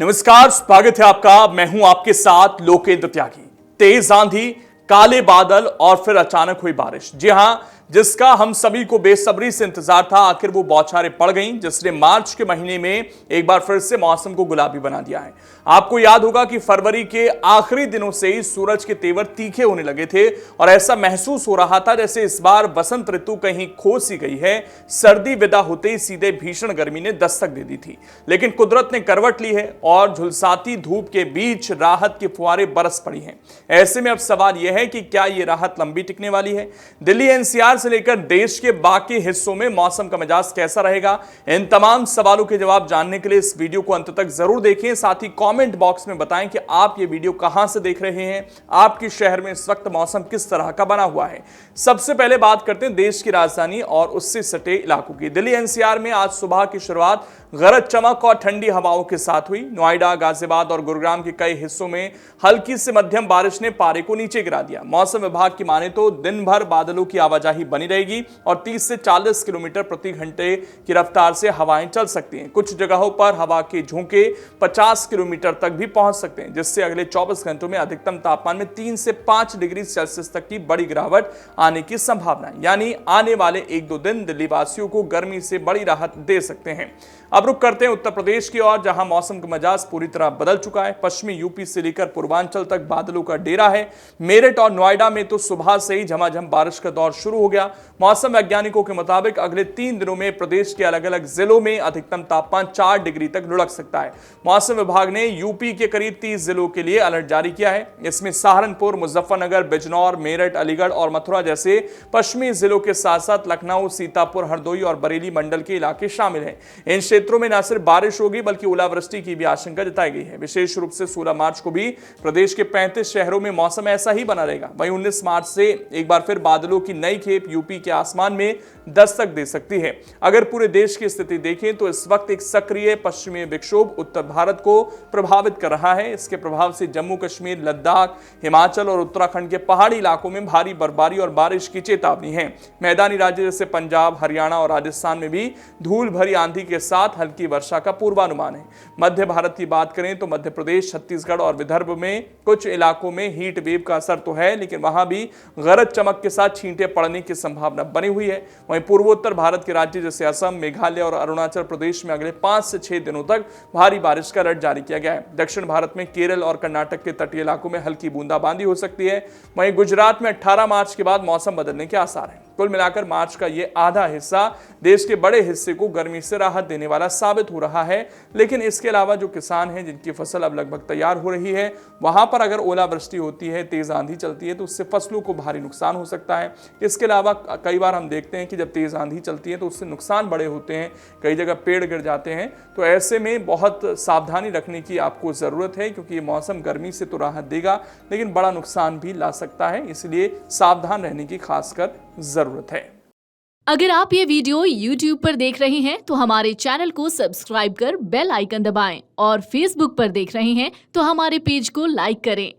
नमस्कार, स्वागत है आपका। मैं हूं आपके साथ लोकेंद्र त्यागी। तेज आंधी, काले बादल और फिर अचानक हुई बारिश। जी हां, जिसका हम सभी को बेसब्री से इंतजार था, आखिर वो बौछारें पड़ गईं, जिसने मार्च के महीने में एक बार फिर से मौसम को गुलाबी बना दिया है। आपको याद होगा कि फरवरी के आखिरी दिनों से ही सूरज के तेवर तीखे होने लगे थे और ऐसा महसूस हो रहा था जैसे इस बार बसंत ऋतु कहीं खो सी गई है। सर्दी विदा होते ही सीधे भीषण गर्मी ने दस्तक दे दी थी, लेकिन कुदरत ने करवट ली है और झुलसाती धूप के बीच राहत की फुहारें बरस पड़ी हैं। ऐसे में अब सवाल यह है कि क्या यह राहत लंबी टिकने वाली है? दिल्ली एनसीआर से लेकर देश के बाकी हिस्सों में मौसम का मिजाज कैसा रहेगा? इन तमाम सवालों के जवाब जानने के लिए इस वीडियो को अंत तक जरूर देखें। साथ ही कमेंट बॉक्स में बताएं कि आप ये वीडियो कहां से देख रहे हैं, आपके शहर में इस वक्त मौसम किस तरह का बना हुआ है। सबसे पहले बात करते हैं देश की राजधानी और उससे सटे इलाकों की। दिल्ली एनसीआर में आज सुबह की शुरुआत गरज चमक और ठंडी हवाओं के साथ हुई। नोएडा, गाजियाबाद और गुरुग्राम के कई हिस्सों में हल्की से मध्यम बारिश ने पारे को नीचे गिरा दिया। मौसम विभाग की माने तो दिन भर बादलों की आवाजाही बनी रहेगी और 30 से 40 किलोमीटर प्रति घंटे की रफ्तार से हवाएं चल सकती हैं। कुछ जगहों पर हवा के झोंके 50 किलोमीटर तक भी पहुंच सकते हैं, जिससे अगले 24 घंटों में अधिकतम तापमान में 3 से 5 डिग्री सेल्सियस तक की बड़ी गिरावट आने की संभावना है। यानी आने वाले 1-2 दिन दिल्ली वासियों को गर्मी से बड़ी राहत दे सकते हैं। अब रुक करते हैं उत्तर प्रदेश की ओर, जहां मौसम का मिजाज पूरी तरह बदल चुका है। पश्चिमी यूपी से लेकर पूर्वांचल तक बादलों का डेरा है। मेरठ और नोएडा में तो सुबह से ही झमाझम बारिश का दौर शुरू हो गया। मौसम वैज्ञानिकों के मुताबिक अगले 3 दिनों में प्रदेश के अलग अलग जिलों में अधिकतम तापमान 4 डिग्री तक लुढ़क सकता है। मौसम विभाग ने यूपी के करीब 30 जिलों के लिए अलर्ट जारी किया है। इसमें सहारनपुर, मुजफ्फरनगर, बिजनौर, मेरठ, अलीगढ़ और मथुरा जैसे पश्चिमी जिलों के साथ साथ लखनऊ, सीतापुर, हरदोई और बरेली मंडल के इलाके शामिल हैं। इन क्षेत्रों में न सिर्फ बारिश होगी बल्कि ओलावृष्टि की भी आशंका जताई गई है। विशेष रूप से 16 मार्च को भी प्रदेश के 35 शहरों में मौसम ऐसा ही बना रहेगा। वहीं 19 मार्च से एक बार फिर बादलों की नई खेप यूपी के आसमान में दस्तक दे सकती है। अगर पूरे देश की स्थिति देखें तो इस वक्त एक सक्रिय पश्चिमी विक्षोभ उत्तर भारत को प्रभावित कर रहा है। इसके प्रभाव से जम्मू कश्मीर, लद्दाख, हिमाचल और उत्तराखंड के पहाड़ी इलाकों में भारी बर्फबारी और बारिश की चेतावनी है। मैदानी राज्य जैसे पंजाब, हरियाणा और राजस्थान में भी धूल भरी आंधी के साथ हल्की वर्षा का पूर्वानुमान है। मध्य भारत की बात करें तो मध्य प्रदेश, छत्तीसगढ़ और विदर्भ में कुछ इलाकों में हीट वेव का असर तो है, लेकिन वहां भी गरज चमक के साथ छींटे पड़ने की संभावना बनी हुई है। वहीं पूर्वोत्तर भारत के राज्य जैसे असम, मेघालय और अरुणाचल प्रदेश में अगले 5 से 6 दिनों तक भारी बारिश का अलर्ट जारी किया गया है। दक्षिण भारत में केरल और कर्नाटक के तटीय इलाकों में हल्की बूंदाबांदी हो सकती है। वहीं गुजरात में 18 मार्च के बाद मौसम बदलने के आसार हैं। कुल मिलाकर मार्च का यह आधा हिस्सा देश के बड़े हिस्से को गर्मी से राहत देने वाला साबित हो रहा है। लेकिन इसके अलावा जो किसान हैं, जिनकी फसल अब लगभग तैयार हो रही है, वहां पर अगर ओलावृष्टि होती है, तेज आंधी चलती है तो उससे फसलों को भारी नुकसान हो सकता है। इसके अलावा कई बार हम देखते हैं कि जब तेज आंधी चलती है तो उससे नुकसान बड़े होते हैं, कई जगह पेड़ गिर जाते हैं। तो ऐसे में बहुत सावधानी रखने की आपको जरूरत है, क्योंकि ये मौसम गर्मी से तो राहत देगा लेकिन बड़ा नुकसान भी ला सकता है। इसलिए सावधान रहने की खासकर जरूरत है। अगर आप ये वीडियो YouTube पर देख रहे हैं तो हमारे चैनल को सब्सक्राइब कर बेल आइकन दबाएं और Facebook पर देख रहे हैं तो हमारे पेज को लाइक करें।